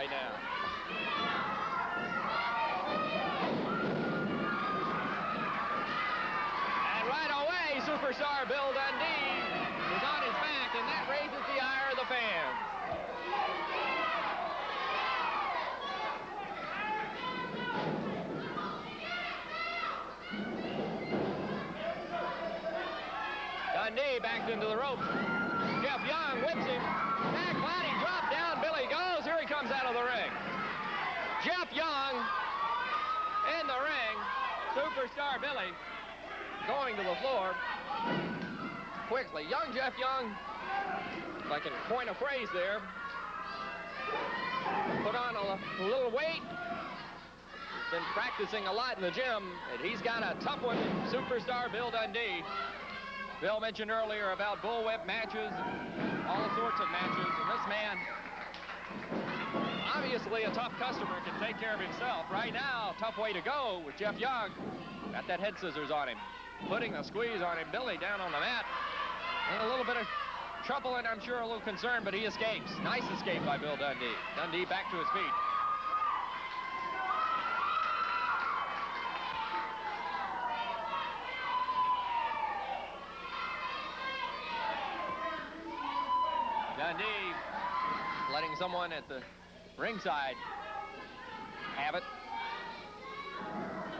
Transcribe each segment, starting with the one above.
right now. And right away, superstar Bill Dundee is on his back, and that raises the ire of the fans. Dundee backed into the ropes. Jeff Young whips him. Back body drop down. Billy goes. Here he comes out of the ring. Jeff Young in the ring. Superstar Billy going to the floor. Quickly. Young Jeff Young, if I can coin a phrase there, put on a little weight. He's been practicing a lot in the gym, and he's got a tough one. Superstar Bill Dundee. Bill mentioned earlier about bullwhip matches, all sorts of matches, and this man, obviously a tough customer, can take care of himself. Right now, tough way to go with Jeff Young. Got that head scissors on him, putting a squeeze on him. Billy down on the mat. In a little bit of trouble and I'm sure a little concern, but he escapes. Nice escape by Bill Dundee. Dundee back to his feet. Dundee letting someone at the ringside have it.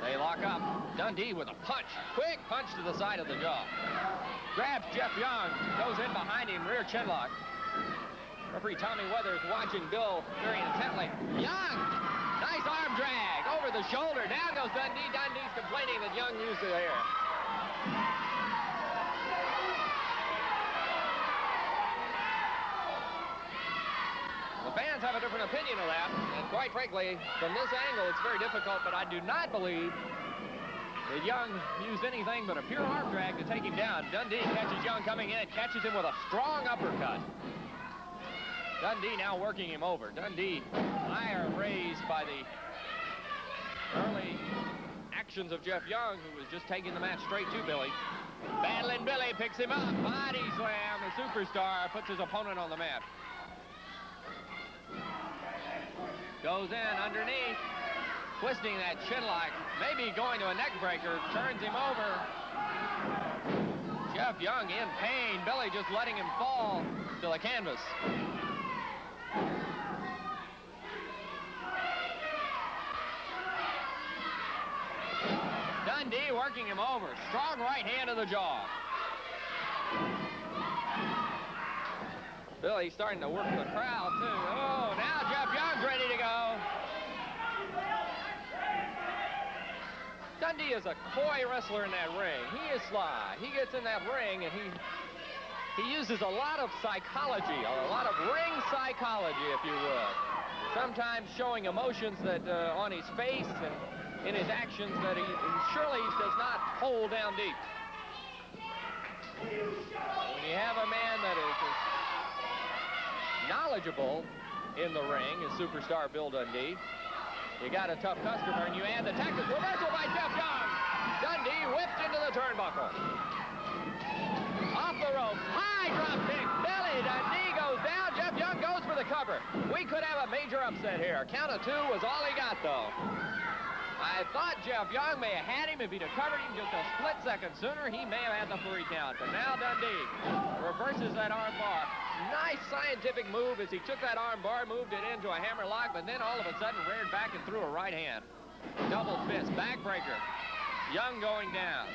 They lock up. Dundee with a punch. Quick punch to the side of the jaw. Grabs Jeff Young. Goes in behind him. Rear chinlock. Referee Tommy Weathers watching Bill very intently. Young! Nice arm drag. Over the shoulder. Down goes Dundee. Dundee's complaining that Young used the air. The fans have a different opinion of that, and quite frankly, from this angle, it's very difficult, but I do not believe that Young used anything but a pure arm drag to take him down. Dundee catches Young coming in, catches him with a strong uppercut. Dundee now working him over. Dundee, ire raised by the early actions of Jeff Young, who was just taking the match straight to Billy. Battling Billy, picks him up, body slam. The superstar puts his opponent on the mat. Goes in underneath, twisting that chin lock, maybe going to a neck breaker, turns him over. Jeff Young in pain. Billy just letting him fall to the canvas. Dundee working him over. Strong right hand to the jaw. Billy starting to work the crowd, too. Oh, now Jeff Young's ready to go. Dundee is a coy wrestler in that ring. He is sly. He gets in that ring, and he uses a lot of psychology, a lot of ring psychology, if you would. Sometimes showing emotions that on his face and in his actions that he surely does not hold down deep. When you have a man that is knowledgeable in the ring as superstar Bill Dundee, you got a tough customer, and you add the tactical reversal by Jeff Young. Dundee whipped into the turnbuckle. Off the rope, high drop kick. Billy Dundee goes down. Jeff Young goes for the cover. We could have a major upset here. A count of two was all he got, though. I thought Jeff Young may have had him. If he'd have covered him just a split second sooner, he may have had the 3 count. But now Dundee reverses that arm bar. Nice scientific move as he took that arm bar, moved it into a hammer lock, but then all of a sudden reared back and threw a right hand. Double fist, backbreaker. Young going down.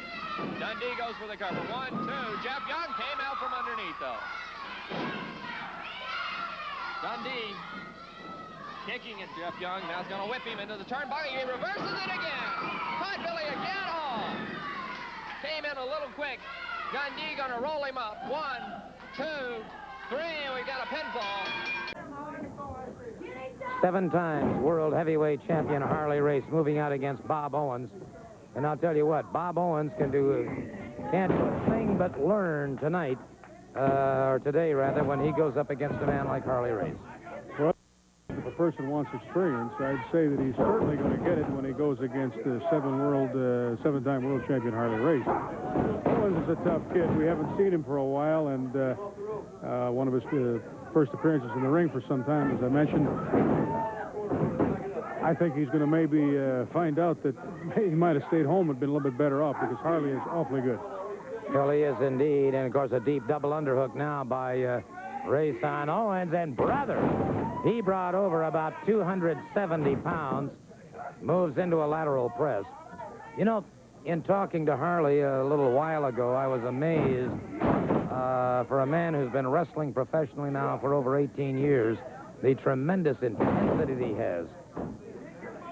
Dundee goes for the cover. 1, 2. Jeff Young came out from underneath, though. Dundee kicking at Jeff Young. Now he's going to whip him into the turnbuckle. He reverses it again. Caught Billy again. Oh! Came in a little quick. Dundee going to roll him up. 1, 2, 3. We got a pinfall. 7 times world heavyweight champion Harley Race moving out against Bob Owens. And I'll tell you what, Bob Owens can't do a thing but learn tonight, or today rather, when he goes up against a man like Harley Race. Well, if a person wants experience, I'd say that he's certainly going to get it when he goes against the 7-time world champion Harley Race. Owens is a tough kid. We haven't seen him for a while, and one of his first appearances in the ring for some time, as I mentioned. I think he's going to maybe find out that he might have stayed home and been a little bit better off, because Harley is awfully good. Well, he is indeed. And, of course, a deep double underhook now by Rayson Owens. And brother, he brought over about 270 pounds, moves into a lateral press. You know, in talking to Harley a little while ago, I was amazed for a man who's been wrestling professionally now for over 18 years, the tremendous intensity that he has.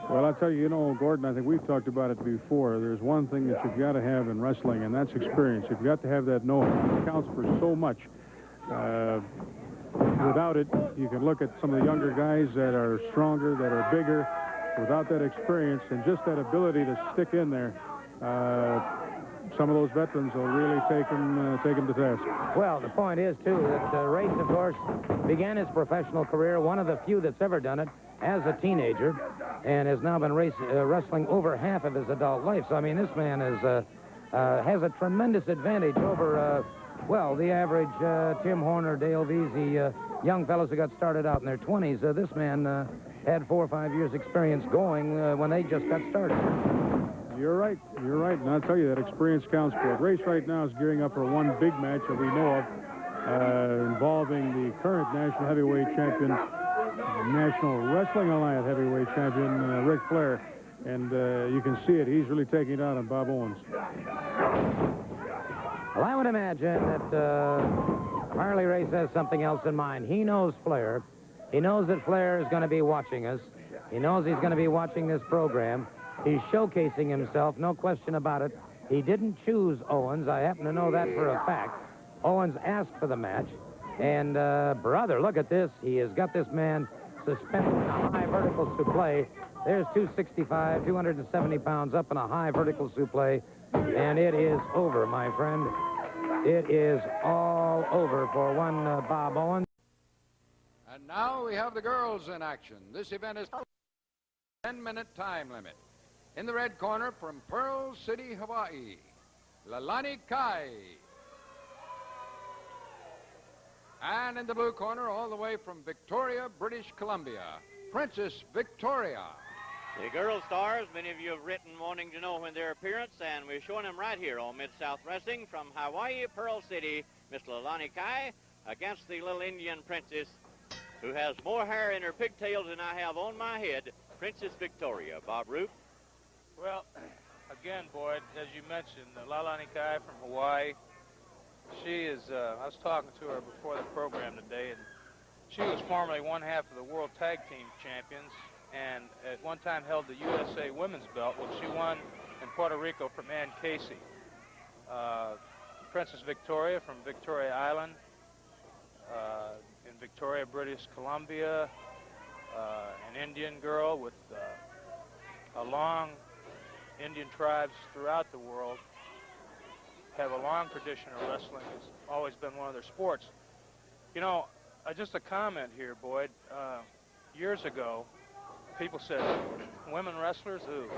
Well, I'll tell you, you know, Gordon, I think we've talked about it before. There's one thing that you've got to have in wrestling, and that's experience. You've got to have that know-how. It counts for so much. Without it, you can look at some of the younger guys that are stronger, that are bigger. Without that experience and just that ability to stick in there, some of those veterans will really take him to task. Well, the point is, too, that Race, of course, began his professional career, one of the few that's ever done it, as a teenager, and has now been wrestling over half of his adult life. So, I mean, this man is, has a tremendous advantage over, well, the average Tim Horner, Dale Veazey, young fellows who got started out in their 20s. This man had 4 or 5 years' experience going when they just got started. You're right. You're right. And I'll tell you, that experience counts for it. Race right now is gearing up for one big match that we know of, involving the current national heavyweight champion, National Wrestling Alliance heavyweight champion, Ric Flair. And you can see it. He's really taking it out on Bob Owens. Well, I would imagine that Harley Race has something else in mind. He knows Flair. He knows that Flair is going to be watching us. He knows he's going to be watching this program. He's showcasing himself, no question about it. He didn't choose Owens. I happen to know that for a fact. Owens asked for the match. And, brother, look at this. He has got this man suspended in a high vertical suplex. There's 265, 270 pounds up in a high vertical suplex. And it is over, my friend. It is all over for one Bob Owens. And now we have the girls in action. This event is 10-minute time limit. In the red corner from Pearl City, Hawaii, Lalani Kai. And in the blue corner, all the way from Victoria, British Columbia, Princess Victoria. The girl stars, many of you have written wanting to know when their appearance, and we're showing them right here on Mid-South Wrestling from Hawaii, Pearl City, Miss Lalani Kai against the little Indian princess who has more hair in her pigtails than I have on my head, Princess Victoria. Bob Roop. Well, again, Boyd, as you mentioned, Lalani Kai from Hawaii, she is, I was talking to her before the program today, and she was formerly one half of the World Tag Team Champions, and at one time held the USA Women's Belt, which she won in Puerto Rico from Ann Casey. Princess Victoria from Victoria Island, in Victoria, British Columbia, an Indian girl with a long Indian tribes throughout the world have a long tradition of wrestling. It's always been one of their sports. You know, just a comment here, Boyd. Years ago, people said, women wrestlers? Ooh.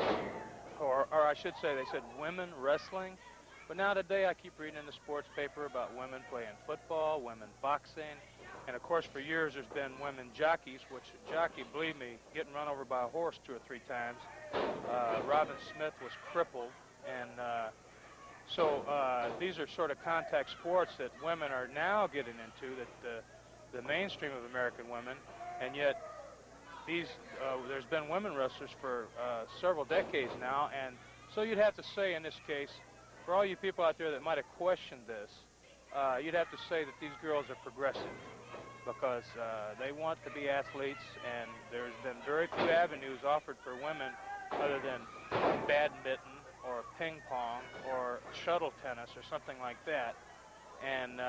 Or I should say, they said women wrestling. But now today, I keep reading in the sports paper about women playing football, women boxing. And, of course, for years, there's been women jockeys, which jockey, believe me, getting run over by a horse 2 or 3 times. Robin Smith was crippled. And so these are sort of contact sports that women are now getting into, that the mainstream of American women. And yet, there's been women wrestlers for several decades now. And so you'd have to say, in this case, for all you people out there that might have questioned this, you'd have to say that these girls are progressive, because they want to be athletes, and there's been very few avenues offered for women other than badminton or ping pong or shuttle tennis or something like that. And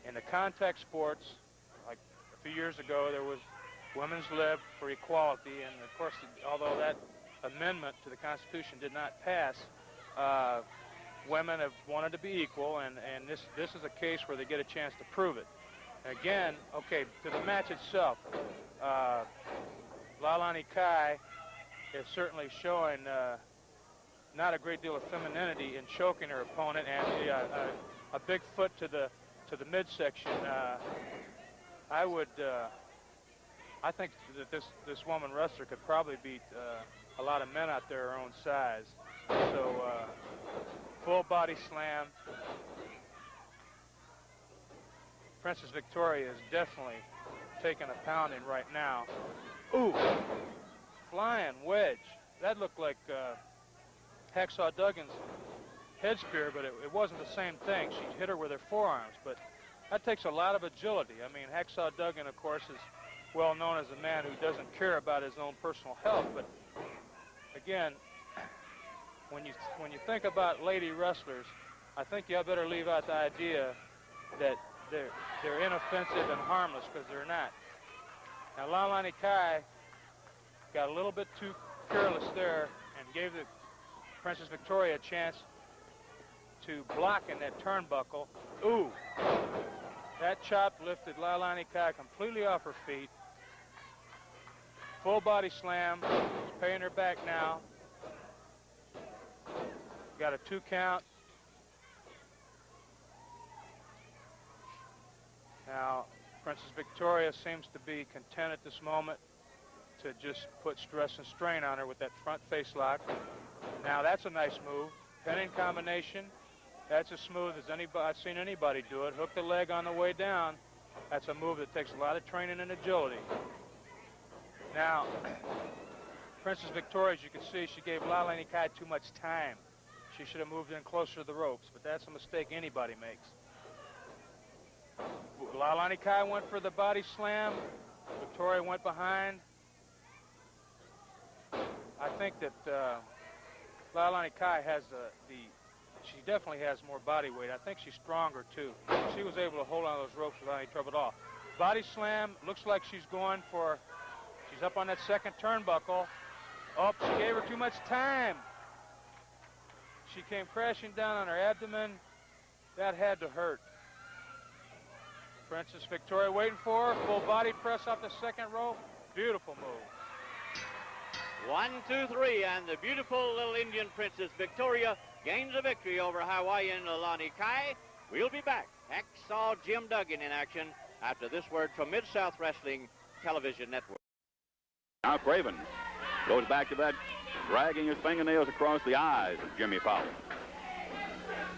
in the contact sports, like a few years ago, there was Women's Lib for Equality, and of course, although that amendment to the Constitution did not pass, women have wanted to be equal, and this is a case where they get a chance to prove it. Again, okay, to the match itself, Lalani Kai is certainly showing not a great deal of femininity in choking her opponent, and a big foot to the midsection. I I think that this woman wrestler could probably beat a lot of men out there her own size. So full body slam. Princess Victoria is definitely taking a pounding right now. Ooh, flying wedge. That looked like Hacksaw Duggan's head spear, but it wasn't the same thing. She hit her with her forearms, but that takes a lot of agility. I mean, Hacksaw Duggan, of course, is well known as a man who doesn't care about his own personal health, but again, when you think about lady wrestlers, I think you better leave out the idea that they're inoffensive and harmless, because they're not. Now, Lalani Kai got a little bit too careless there and gave the Princess Victoria a chance to block in that turnbuckle. Ooh, that chop lifted Lalani Kai completely off her feet. Full body slam. She's paying her back now. Got a 2 count. Now, Princess Victoria seems to be content at this moment to just put stress and strain on her with that front face lock. Now, that's a nice move. Pinning combination. That's as smooth as I've seen anybody do it. Hook the leg on the way down. That's a move that takes a lot of training and agility. Now, Princess Victoria, as you can see, she gave Lalani Kai too much time. She should have moved in closer to the ropes, but that's a mistake anybody makes. Lalani Kai went for the body slam. Victoria went behind. I think that Lalani Kai has she definitely has more body weight. I think she's stronger, too. She was able to hold on those ropes without any trouble at all. Body slam, looks like she's up on that second turnbuckle. Oh, she gave her too much time. She came crashing down on her abdomen. That had to hurt. Princess Victoria waiting for her. Full body press off the second rope. Beautiful move. 1, 2, 3, and the beautiful little Indian Princess Victoria gains a victory over Hawaiian Lalani Kai. We'll be back. Hacksaw Jim Duggan in action after this word from Mid-South Wrestling Television Network. Now Craven goes back to that, dragging his fingernails across the eyes of Jimmy Powell.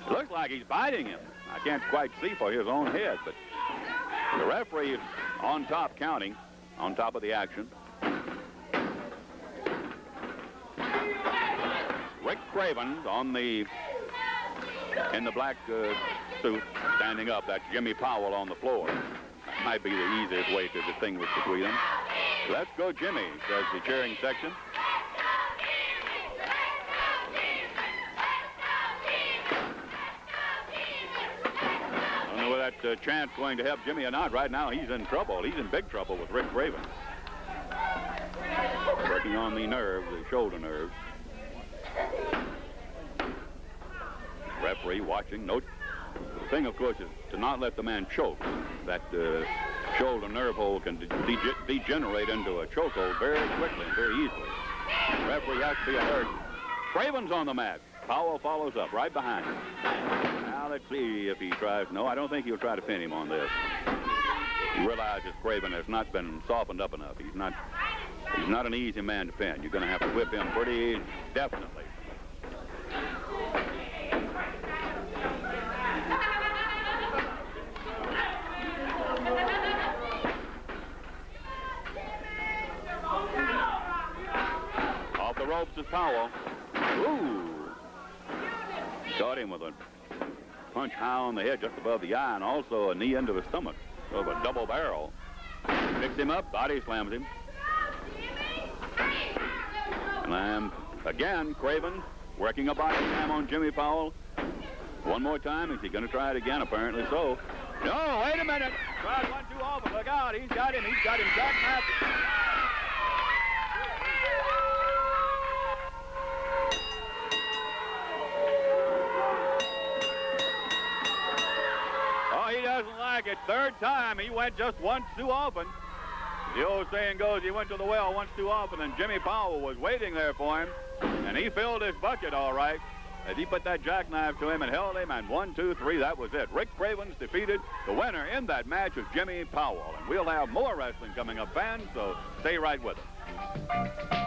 It looks like he's biting him. I can't quite see for his own head, but the referee is on top counting, on top of the action. Rick Craven in the black suit, standing up. That's Jimmy Powell on the floor. That might be the easiest way to distinguish between them. Let's go, Jimmy, says the cheering section. I don't know whether that chant's going to help Jimmy or not. Right now, he's in trouble. He's in big trouble with Rick Craven. Working on the nerves, the shoulder nerves. Referee watching. Note, the thing, of course, is to not let the man choke. That shoulder nerve hold can degenerate into a chokehold very quickly and very easily. The referee has to be alert. Craven's on the mat. Powell follows up right behind him. Now let's see if he tries. No, I don't think he'll try to pin him on this. He realizes Craven has not been softened up enough. He's not an easy man to pin. You're going to have to whip him pretty definitely. Off the ropes is Powell. Ooh. Caught him with a punch high on the head just above the eye and also a knee into the stomach. Sort of a double barrel. Picks him up, body slams him. And again, Craven working a body slam on Jimmy Powell. One more time. Is he going to try it again? Apparently so. No, wait a minute. Tried 1 too often. Look out. He's got him. He's got him. Oh, he doesn't like it. Third time. He went just once too often. The old saying goes, he went to the well once too often, and Jimmy Powell was waiting there for him, and he filled his bucket all right. as he put that jackknife to him and held him, and 1, 2, 3, that was it. Rick Cravens defeated. The winner in that match was Jimmy Powell, and we'll have more wrestling coming up, fans, so stay right with us.